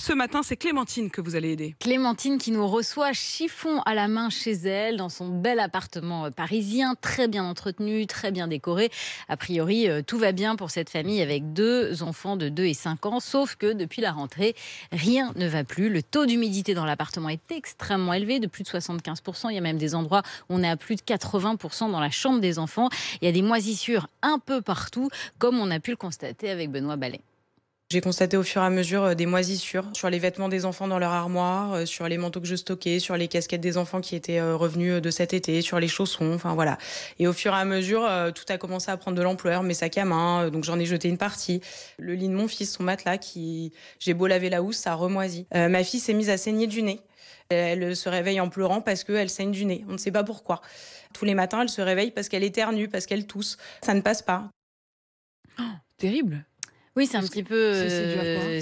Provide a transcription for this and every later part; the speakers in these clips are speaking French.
Ce matin, c'est Clémentine que vous allez aider. Clémentine qui nous reçoit chiffon à la main chez elle, dans son bel appartement parisien, très bien entretenu, très bien décoré. A priori, tout va bien pour cette famille avec 2 enfants de 2 et 5 ans, sauf que depuis la rentrée, rien ne va plus. Le taux d'humidité dans l'appartement est extrêmement élevé, de plus de 75%. Il y a même des endroits où on est à plus de 80% dans la chambre des enfants. Il y a des moisissures un peu partout, comme on a pu le constater avec Benoît Ballet. J'ai constaté au fur et à mesure des moisissures sur les vêtements des enfants dans leur armoire, sur les manteaux que je stockais, sur les casquettes des enfants qui étaient revenus de cet été, sur les chaussons, enfin voilà. Et au fur et à mesure, tout a commencé à prendre de l'ampleur, mes sacs à main, donc j'en ai jeté une partie. Le lit de mon fils, son matelas, j'ai beau laver la housse, ça remoisit. Ma fille s'est mise à saigner du nez. Elle se réveille en pleurant parce qu'elle saigne du nez. On ne sait pas pourquoi. Tous les matins, elle se réveille parce qu'elle éternue, parce qu'elle tousse. Ça ne passe pas. Oh, terrible. Oui, c'est un petit peu,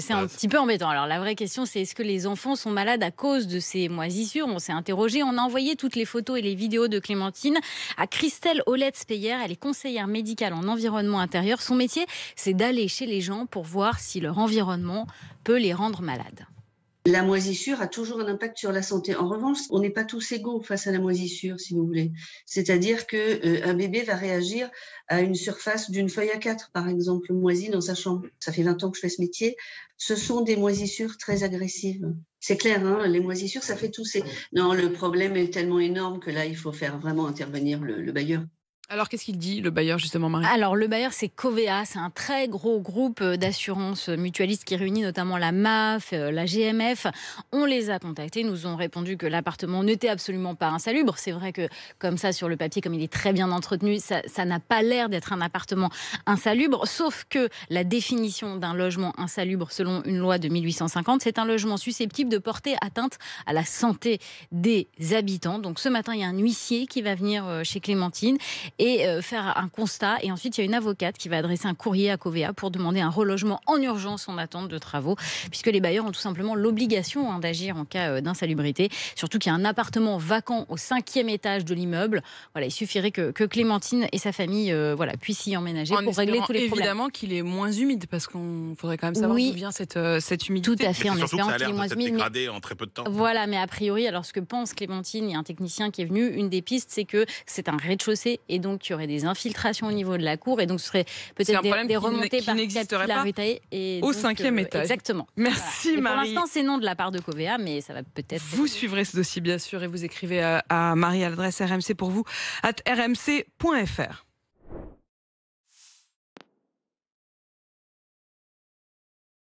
c'est un petit peu embêtant. Alors la vraie question, c'est est-ce que les enfants sont malades à cause de ces moisissures? On s'est interrogé, on a envoyé toutes les photos et les vidéos de Clémentine à Christelle Olette-Speyer. Elle est conseillère médicale en environnement intérieur. Son métier, c'est d'aller chez les gens pour voir si leur environnement peut les rendre malades. La moisissure a toujours un impact sur la santé. En revanche, on n'est pas tous égaux face à la moisissure, si vous voulez. C'est-à-dire qu'un bébé va réagir à une surface d'une feuille A4, par exemple, moisie dans sa chambre. Ça fait 20 ans que je fais ce métier. Ce sont des moisissures très agressives. C'est clair, hein, les moisissures, ça fait tousser. Non, le problème est tellement énorme que là, il faut faire vraiment intervenir le bailleur. Alors, qu'est-ce qu'il dit, le bailleur, justement, Marie? Alors, le bailleur, c'est Covea. C'est un très gros groupe d'assurances mutualistes qui réunit notamment la MAF, la GMF. On les a contactés, nous ont répondu que l'appartement n'était absolument pas insalubre. C'est vrai que, comme ça, sur le papier, comme il est très bien entretenu, ça n'a pas l'air d'être un appartement insalubre. Sauf que la définition d'un logement insalubre, selon une loi de 1850, c'est un logement susceptible de porter atteinte à la santé des habitants. Donc, ce matin, il y a un huissier qui va venir chez Clémentine et faire un constat. Et ensuite, il y a une avocate qui va adresser un courrier à Covea pour demander un relogement en urgence en attente de travaux, puisque les bailleurs ont tout simplement l'obligation d'agir en cas d'insalubrité. Surtout qu'il y a un appartement vacant au 5e étage de l'immeuble. Voilà, il suffirait que Clémentine et sa famille puissent y emménager pour régler tous les problèmes. Évidemment qu'il est moins humide, parce qu'on faudrait quand même savoir d'où vient cette humidité. Tout à fait, en espérant qu'il est moins humide. Dégradé en très peu de temps. Voilà, mais a priori, alors ce que pense Clémentine, il y a un technicien qui est venu, une des pistes, c'est que c'est un rez-de-chaussée et donc il y aurait des infiltrations au niveau de la cour et donc ce serait peut-être des remontées par capillarité au 5e étage. Exactement. Merci voilà. Marie. Pour l'instant, c'est non de la part de Covea, mais ça va peut-être... Vous suivrez ce dossier bien sûr et vous écrivez à Marie à l'adresse rmc pour vous @rmc.fr.